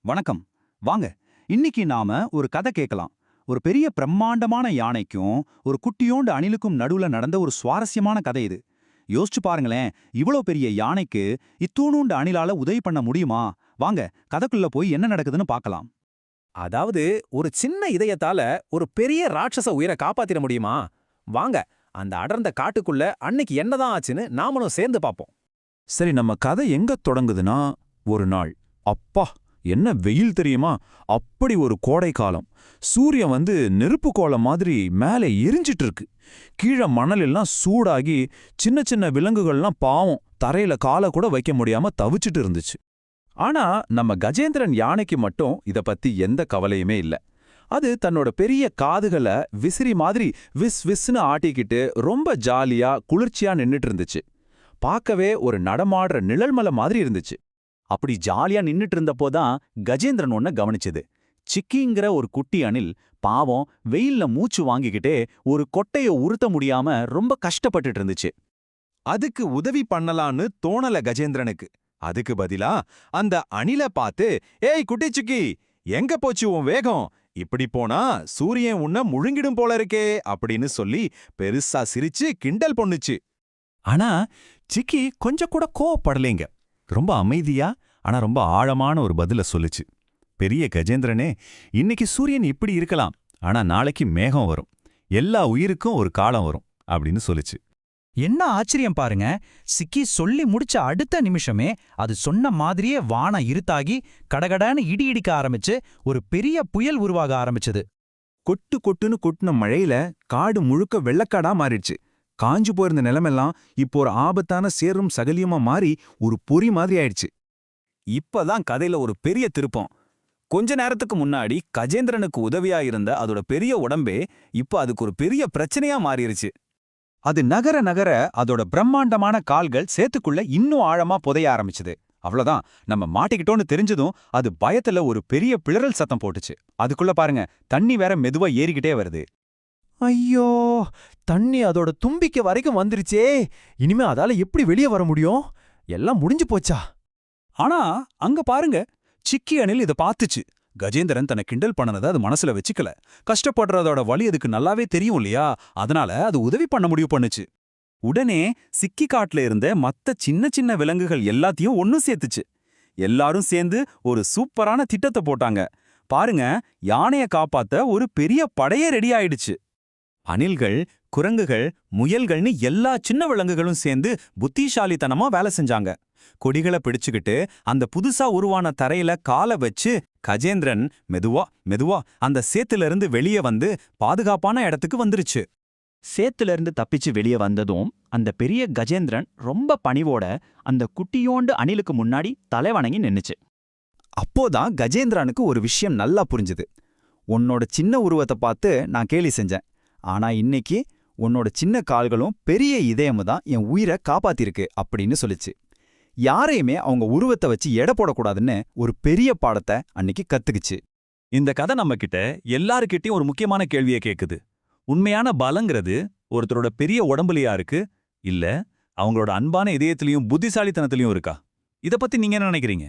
வணக்கம். வாங்க, இன்னைக்கு நாம ஒரு கதை கேட்கலாம். ஒரு பெரிய பிரம்மாண்டமான யானைக்கும் ஒரு குட்டியோண்டு அணிலுக்கும் நடுவுல நடந்த ஒரு சுவாரஸ்யமான கதை இது. யோசிச்சு பாருங்களேன், இவ்வளோ பெரிய யானைக்கு இத்தூணுண்டு அணிலால உதவி பண்ண முடியுமா? வாங்க, கதைக்குள்ள போய் என்ன நடக்குதுன்னு பார்க்கலாம். அதாவது ஒரு சின்ன இதயத்தால ஒரு பெரிய ராட்சச உயிரை காப்பாத்திட முடியுமா? வாங்க, அந்த அடர்ந்த காட்டுக்குள்ள அன்னைக்கு என்னதான் ஆச்சுன்னு நாமளும் சேர்ந்து பாப்போம். சரி, நம்ம கதை எங்க தொடங்குதுன்னா, ஒரு நாள், அப்பா என்ன வெயில் தெரியுமா? அப்படி ஒரு கோடை காலம். சூரியன் நெருப்பு கோலம் மாதிரி மேலே எரிஞ்சிட்டு இருக்கு. கீழே மணல் எல்லாம் சூடாகி சின்ன சின்ன விலங்குகள்லாம் பாவம் தரையில காலை கூட வைக்க முடியாம தவிச்சிட்டு இருந்துச்சு. ஆனா நம்ம கஜேந்திரன் யானைக்கு மட்டும் இத பத்தி எந்த கவலையுமே இல்ல. அது தன்னோட பெரிய காதுகளை விசிறி மாதிரி விஸ் விஸ்னு ஆட்டிக்கிட்டு ரொம்ப ஜாலியா குளிர்ச்சியா நின்னுட்டு இருந்துச்சு. பார்க்கவே ஒரு நடமாடுற நிழல்மலை மாதிரி இருந்துச்சு. அப்படி ஜாலியா நின்னுட்டு இருந்தப்போதான் கஜேந்திரன் ஒன்ன கவனிச்சது. சிக்கிங்கிற ஒரு குட்டி அணில் பாவம் வெயில்ல மூச்சு வாங்கிக்கிட்டே ஒரு கொட்டைய உருத்த முடியாம ரொம்ப கஷ்டப்பட்டுட்டு இருந்துச்சு. அதுக்கு உதவி பண்ணலான்னு தோணல கஜேந்திரனுக்கு. அதுக்கு பதிலா அந்த அணில பார்த்து, ஏய் குட்டி சிக்கி, எங்க போச்சு உன் வேகம்? இப்படி போனா சூரியன் உன்ன முழுங்கிடும் போல இருக்கே அப்படின்னு சொல்லி பெருசா சிரிச்சு கிண்டல் பண்ணுச்சு. ஆனா சிக்கி கொஞ்சம் கூட கோவப்படலைங்க. ரொம்ப அமைதியா ஆனா ரொம்ப ஆழமான ஒரு பதில சொல்லுச்சு. பெரிய கஜேந்திரனே, இன்னைக்கு சூரியன் இப்படி இருக்கலாம், ஆனா நாளைக்கு மேகம் வரும். எல்லா உயிருக்கும் ஒரு காலம் வரும் அப்படின்னு சொல்லுச்சு. என்ன ஆச்சரியம் பாருங்க. சிக்கி சொல்லி முடிச்ச அடுத்த நிமிஷமே அது சொன்ன மாதிரியே வானம் இருட்டாகி கடகடான்னு இடி இடிக்க ஆரம்பிச்சு ஒரு பெரிய புயல் உருவாக ஆரம்பிச்சது. கொட்டு கொட்டுன்னு கொட்டுன மழையில காடு முழுக்க வெள்ளக்காடா மாறிடுச்சு. காஞ்சு போயிருந்த நிலமெல்லாம் இப்போ ஒரு ஆபத்தான சேரும் சகலியமா மாறி ஒரு பொறி மாதிரி ஆயிடுச்சு. இப்பதான் கதையில ஒரு பெரிய திருப்பம். கொஞ்ச நேரத்துக்கு முன்னாடி கஜேந்திரனுக்கு உதவியா இருந்த அதோட பெரிய உடம்பே இப்ப அதுக்கு ஒரு பெரிய பிரச்சனையா மாறிடுச்சு. அது நகர நகர அதோட பிரம்மாண்டமான கால்கள் சேத்துக்குள்ள இன்னும் ஆழமா புதைய ஆரம்பிச்சது. அவ்வளவுதான், நம்ம மாட்டிக்கிட்டோன்னு தெரிஞ்சதும் அது பயத்துல ஒரு பெரிய பிளறல் சத்தம் போட்டுச்சு. அதுக்குள்ள பாருங்க, தண்ணி வேற மெதுவா ஏறிக்கிட்டே வருது. ஐயோ, தண்ணி அதோட தும்பிக்கை வரைக்கும் வந்துருச்சே. இனிமே அதால எப்படி வெளியே வர முடியும்? எல்லாம் முடிஞ்சு போச்சா? ஆனா அங்க பாருங்க, சிக்கி அணில் இதை பார்த்துச்சு. கஜேந்திரன் தன்னை கிண்டல் பண்ணனதை அது மனசுல வச்சுக்கல. கஷ்டப்படுறதோட வலி அதுக்கு நல்லாவே தெரியும் இல்லையா? அதனால அது உதவி பண்ண முடிவு பண்ணுச்சு. உடனே சிக்கி காட்டுல இருந்த மத்த சின்ன சின்ன விலங்குகள் எல்லாத்தையும் ஒன்னும் சேர்த்துச்சு. எல்லாரும் சேர்ந்து ஒரு சூப்பரான திட்டத்தை போட்டாங்க. பாருங்க, யானைய காப்பாத்த ஒரு பெரிய படையே ரெடி ஆயிடுச்சு. அணில்கள், குரங்குகள், முயல்கள்னு எல்லா சின்ன விலங்குகளும் சேர்ந்து புத்திசாலித்தனமா வேலை செஞ்சாங்க. கொடிகளை பிடிச்சுக்கிட்டு அந்த புதுசா உருவான தரையில காலை வச்சு கஜேந்திரன் மெதுவா மெதுவா அந்த சேத்துல இருந்து வெளியே வந்து பாதுகாப்பான இடத்துக்கு வந்துருச்சு. சேத்துல இருந்து தப்பிச்சு வெளியே வந்ததும் அந்த பெரிய கஜேந்திரன் ரொம்ப பணிவோட அந்த குட்டியோண்டு அணிலுக்கு முன்னாடி தலைவணங்கி நின்னுச்சு. அப்போதான் கஜேந்திரனுக்கு ஒரு விஷயம் நல்லா புரிஞ்சுது. உன்னோட சின்ன உருவத்தை பார்த்து நான் கேலி செஞ்சேன், ஆனா இன்னைக்கு உன்னோட சின்ன கால்களும் பெரிய இதயமும் தான் என் உயிரை காப்பாத்திருக்கு அப்படின்னு சொல்லிச்சு. யாரையுமே அவங்க உருவத்தை வச்சு எடை போடக்கூடாதுன்னு ஒரு பெரிய பாடத்தை அன்னைக்கு கத்துக்குச்சு. இந்த கதை நம்ம கிட்ட எல்லாருக்கிட்டையும் ஒரு முக்கியமான கேள்வியை கேக்குது. உண்மையான பலங்கிறது ஒருத்தரோட பெரிய உடம்புலையா இருக்கு, இல்ல அவங்களோட அன்பான இதயத்திலையும் புத்திசாலித்தனத்திலையும் இருக்கா? இத பத்தி நீங்க என்ன நினைக்கிறீங்க?